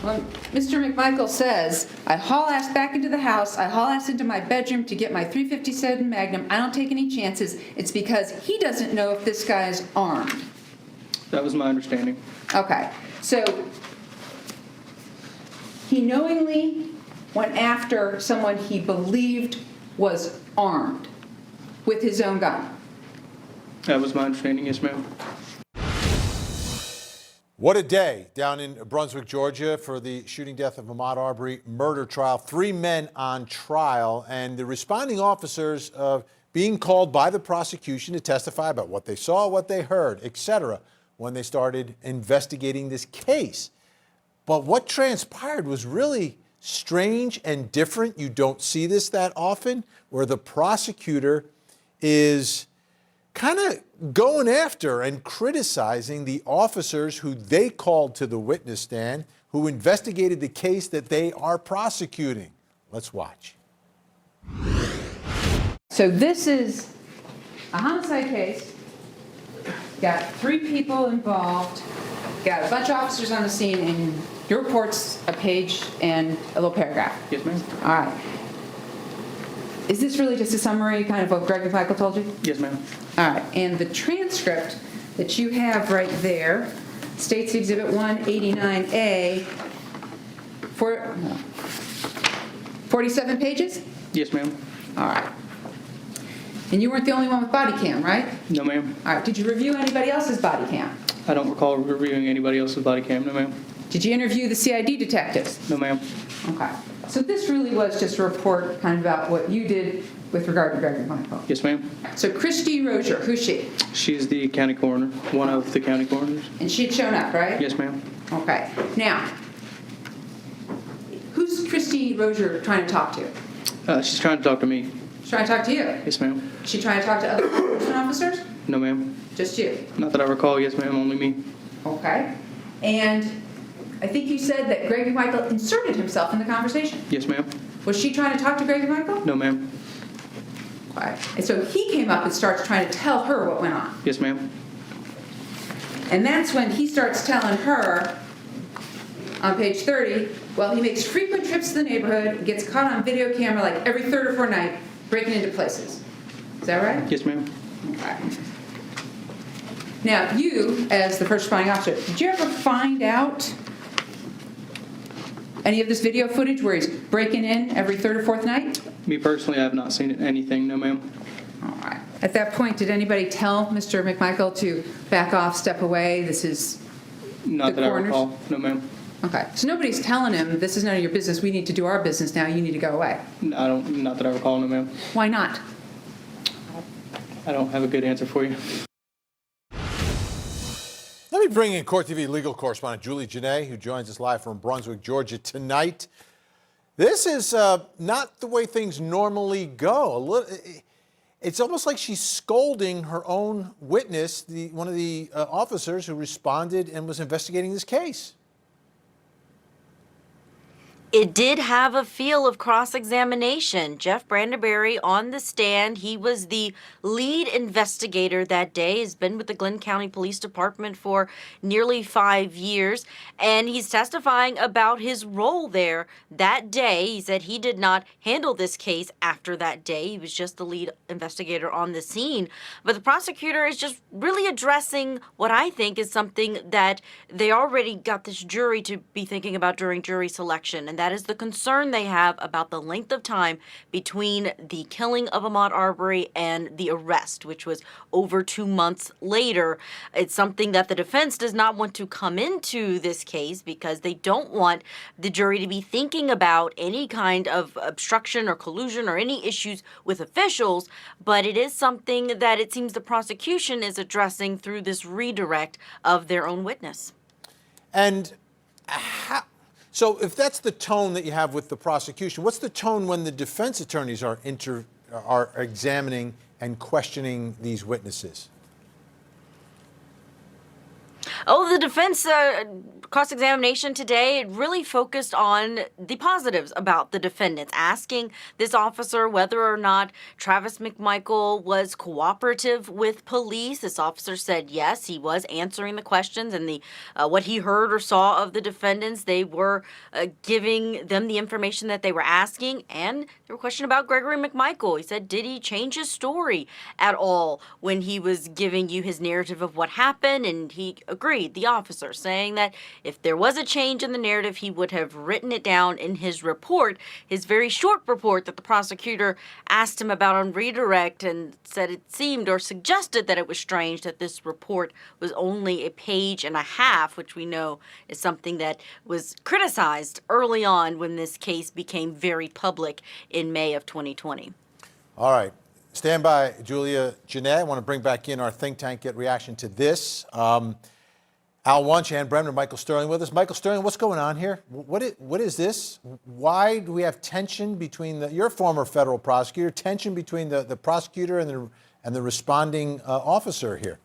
When Mr. McMichael says, I haul ass back into the house, I haul ass into my bedroom to get my .357 Magnum, I don't take any chances, it's because he doesn't know if this guy's armed. That was my understanding. Okay, so he knowingly went after someone he believed was armed with his own gun. That was my understanding, yes, ma'am. What a day down in Brunswick, Georgia for the shooting death of Ahmaud Arbery murder trial. 3 men on trial, and the responding officers being called by the prosecution to testify about what they saw, what they heard, etc., when they started investigating this case. But what transpired was really strange and different. You don't see this that often, where the prosecutor is kind of going after and criticizing the officers who they called to the witness stand, who investigated the case that they are prosecuting. Let's watch. So this is a homicide case. Got 3 people involved. Got a bunch of officers on the scene, and your report's a page and a little paragraph. Yes, ma'am. All right. Is this really just a summary, kind of what Greg McMichael told you? Yes, ma'am. All right, and the transcript that you have right there, States Exhibit 189A, 47 pages? Yes, ma'am. All right. And you weren't the only one with body cam, right? No, ma'am. All right, did you review anybody else's body cam? I don't recall reviewing anybody else's body cam. No, ma'am. Did you interview the CID detectives? No, ma'am. Okay. So this really was just a report kind of about what you did with regard to Greg McMichael. Yes, ma'am. So Christy Rozier, who's she? She's the county coroner, one of the county coroners. And she'd shown up, right? Yes, ma'am. Okay. Now, who's Christy Rozier trying to talk to? She's trying to talk to me. She's trying to talk to you? Yes, ma'am. Is she trying to talk to other law enforcement officers? No, ma'am. Just you? Not that I recall. Yes, ma'am. Only me. Okay. And I think you said that Greg McMichael inserted himself in the conversation. Yes, ma'am. Was she trying to talk to Greg McMichael? No, ma'am. Okay. And so he came up and starts trying to tell her what went on. Yes, ma'am. And that's when he starts telling her on page 30, well, he makes frequent trips to the neighborhood, gets caught on video camera like every 3rd or 4th night, breaking into places. Is that right? Yes, ma'am. Okay. Now, you, as the first responding officer, did you ever find out any of this video footage where he's breaking in every 3rd or 4th night? Me personally, I have not seen anything. No, ma'am. All right. At that point, did anybody tell Mr. McMichael to back off, step away? This is Not the that coroner's? I recall. No, ma'am. Okay. So nobody's telling him, this is none of your business. We need to do our business now. You need to go away. I don't. Not that I recall. No, ma'am. Why not? I don't have a good answer for you. Let me bring in Court TV legal correspondent Julie Janae, who joins us live from Brunswick, Georgia tonight. This is not the way things normally go. It's almost like she's scolding her own witness, one of the officers who responded and was investigating this case. It did have a feel of cross-examination. Jeff Brandenberry on the stand. He was the lead investigator that day. He's been with the Glenn County Police Department for nearly 5 years, and he's testifying about his role there that day. He said he did not handle this case after that day. He was just the lead investigator on the scene. But the prosecutor is just really addressing what I think is something that they already got this jury to be thinking about during jury selection, and that is the concern they have about the length of time between the killing of Ahmaud Arbery and the arrest, which was over 2 months later. It's something that the defense does not want to come into this case because they don't want the jury to be thinking about any kind of obstruction or collusion or any issues with officials, but it is something that it seems the prosecution is addressing through this redirect of their own witness. And so if that's the tone that you have with the prosecution, what's the tone when the defense attorneys are examining and questioning these witnesses? Oh, the defense cross-examination today really focused on the positives about the defendants, asking this officer whether or not Travis McMichael was cooperative with police. This officer said yes, he was answering the questions, and the what he heard or saw of the defendants, they were giving them the information that they were asking. And there were questions about Gregory McMichael. He said, did he change his story at all when he was giving you his narrative of what happened? And he agreed, the officer, saying that if there was a change in the narrative, he would have written it down in his report, his very short report that the prosecutor asked him about on redirect, and said it seemed or suggested that it was strange that this report was only a page and a half, which we know is something that was criticized early on when this case became very public in May of 2020. All right. Stand by, Julia Jeanette. I want to bring back in our think tank, get reaction to this. Al Wunsch, Ann Bremner, Michael Sterling with us. Michael Sterling, what's going on here? What is this? Why do we have tension between you're a former federal prosecutor, tension between the prosecutor and the responding officer here?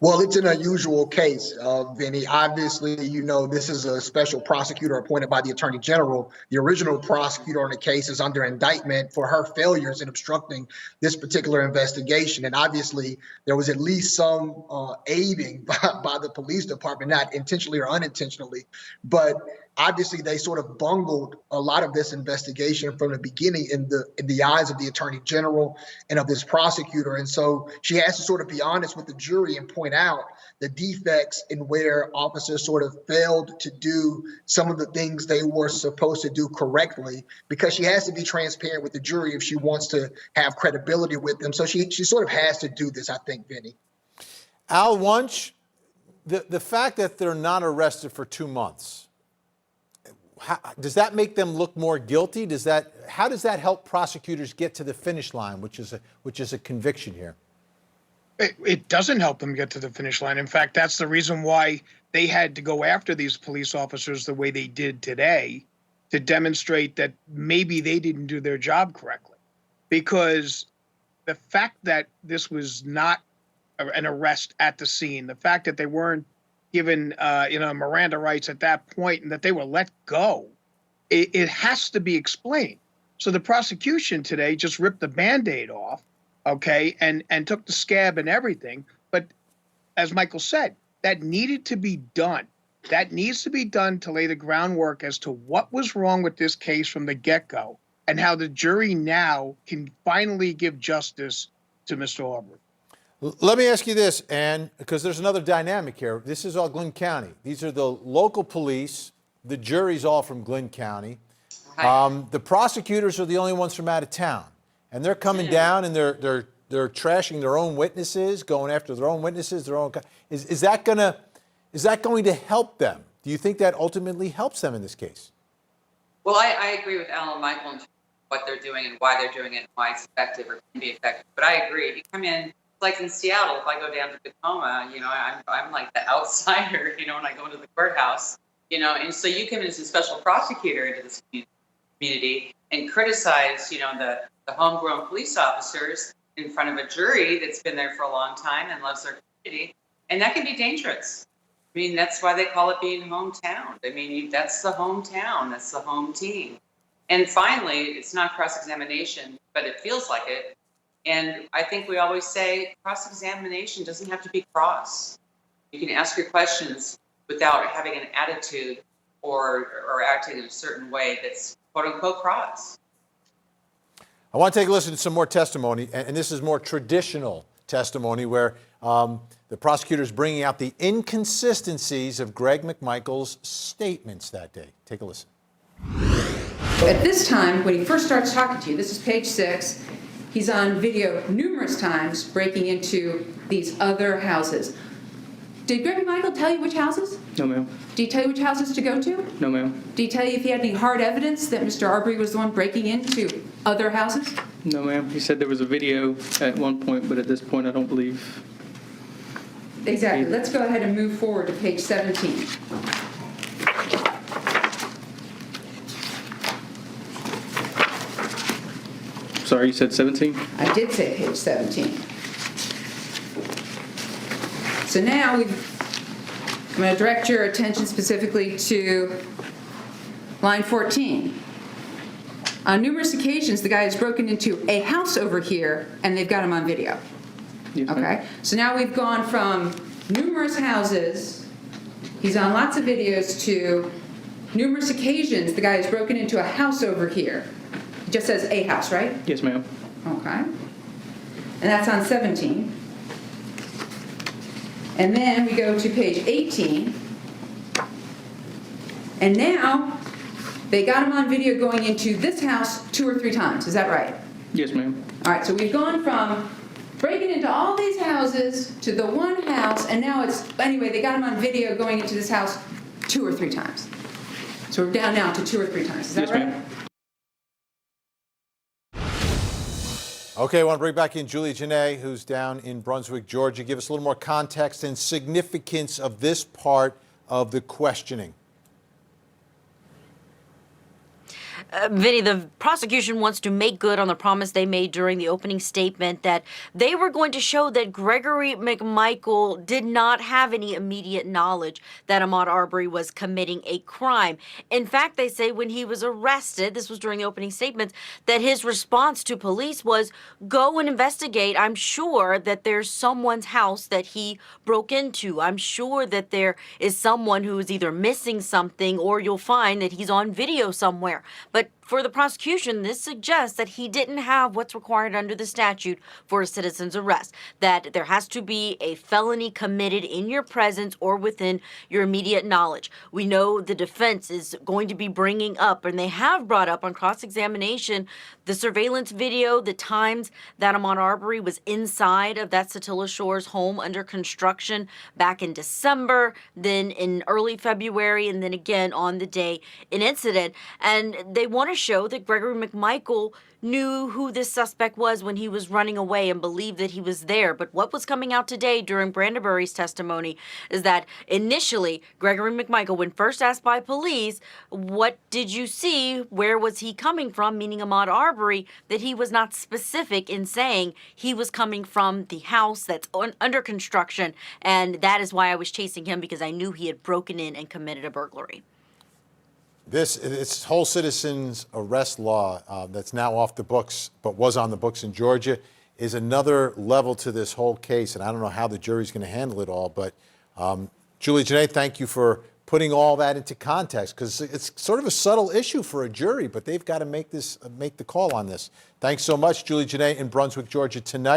Well, it's an unusual case, Vinny. Obviously, this is a special prosecutor appointed by the Attorney General. The original prosecutor on the case is under indictment for her failures in obstructing this particular investigation. And obviously, there was at least some aiding by the police department, not intentionally or unintentionally. But obviously, they sort of bungled a lot of this investigation from the beginning in the eyes of the Attorney General and of this prosecutor. And so she has to sort of be honest with the jury and point out the defects in where officers sort of failed to do some of the things they were supposed to do correctly, because she has to be transparent with the jury if she wants to have credibility with them. So she sort of has to do this, I think, Vinny. Al Wunsch, the fact that they're not arrested for 2 months, does that make them look more guilty? How does that help prosecutors get to the finish line, which is a conviction here? It doesn't help them get to the finish line. In fact, that's the reason why they had to go after these police officers the way they did today, to demonstrate that maybe they didn't do their job correctly. Because the fact that this was not an arrest at the scene, the fact that they weren't given Miranda rights at that point, and that they were let go, it has to be explained. So the prosecution today just ripped the Band-Aid off, okay, and took the scab and everything. But as Michael said, that needed to be done. That needs to be done to lay the groundwork as to what was wrong with this case from the get-go, and how the jury now can finally give justice to Mr. Arbery. Let me ask you this, Ann, because there's another dynamic here. This is all Glynn County. These are the local police. The jury's all from Glynn County. The prosecutors are the only ones from out of town, and they're coming down and they're trashing their own witnesses, going after their own witnesses. Is that going to help them? Do you think that ultimately helps them in this case? Well, I agree with Al and Michael in what they're doing and why they're doing it and why it's effective or can be effective. But I agree. You come in. Like in Seattle, if I go down to Tacoma, I'm like the outsider, when I go into the courthouse, and so you come in as a special prosecutor into this community and criticize, the homegrown police officers in front of a jury that's been there for a long time and loves their community. And that can be dangerous. I mean, that's why they call it being hometown. I mean, that's the hometown, that's the home team. And finally, it's not cross-examination, but it feels like it. And I think we always say cross-examination doesn't have to be cross. You can ask your questions without having an attitude or acting in a certain way that's quote-unquote cross. I want to take a listen to some more testimony, and this is more traditional testimony where the prosecutor is bringing out the inconsistencies of Greg McMichael's statements that day. Take a listen. At this time, when he first starts talking to you, this is page 6, he's on video numerous times breaking into these other houses. Did Greg McMichael tell you which houses? No, ma'am. Did he tell you which houses to go to? No, ma'am. Did he tell you if he had any hard evidence that Mr. Arbery was the one breaking into other houses? No, ma'am. He said there was a video at one point, but at this point, I don't believe. Exactly. Let's go ahead and move forward to page 17. Sorry, you said 17? I did say page 17. So now I'm going to direct your attention specifically to line 14. On numerous occasions, the guy has broken into a house over here, and they've got him on video. Yes, ma'am. Okay? So now we've gone from numerous houses, he's on lots of videos, to numerous occasions, the guy has broken into a house over here. It just says a house, right? Yes, ma'am. Okay. And that's on 17. And then we go to page 18. And now, they got him on video going into this house 2 or 3 times. Is that right? Yes, ma'am. All right, so we've gone from breaking into all these houses to the one house, and now it's, anyway, they got him on video going into this house 2 or 3 times. So we're down now to 2 or 3 times. Is that Yes, right? ma'am. Okay, I want to bring back in Julie Janae, who's down in Brunswick, Georgia. Give us a little more context and significance of this part of the questioning. Vinny, the prosecution wants to make good on the promise they made during the opening statement that they were going to show that Gregory McMichael did not have any immediate knowledge that Ahmaud Arbery was committing a crime. In fact, they say when he was arrested, this was during the opening statements, that his response to police was, go and investigate. I'm sure that there's someone's house that he broke into. I'm sure that there is someone who is either missing something or you'll find that he's on video somewhere. But for the prosecution, this suggests that he didn't have what's required under the statute for a citizen's arrest, that there has to be a felony committed in your presence or within your immediate knowledge. We know the defense is going to be bringing up, and they have brought up on cross-examination, the surveillance video, the times that Ahmaud Arbery was inside of that Satilla Shores home under construction back in December, then in early February, and then again on the day in incident. And they want to show that Gregory McMichael knew who this suspect was when he was running away and believed that he was there. But what was coming out today during Brandeberry's testimony is that initially Gregory McMichael, when first asked by police, what did you see? Where was he coming from? Meaning Ahmaud Arbery, that he was not specific in saying he was coming from the house that's under construction. And that is why I was chasing him, because I knew he had broken in and committed a burglary. This whole citizen's arrest law that's now off the books, but was on the books in Georgia, is another level to this whole case. And I don't know how the jury's going to handle it all. But Julie Janae, thank you for putting all that into context, because it's sort of a subtle issue for a jury, but they've got to make the call on this. Thanks so much, Julie Janae in Brunswick, Georgia tonight.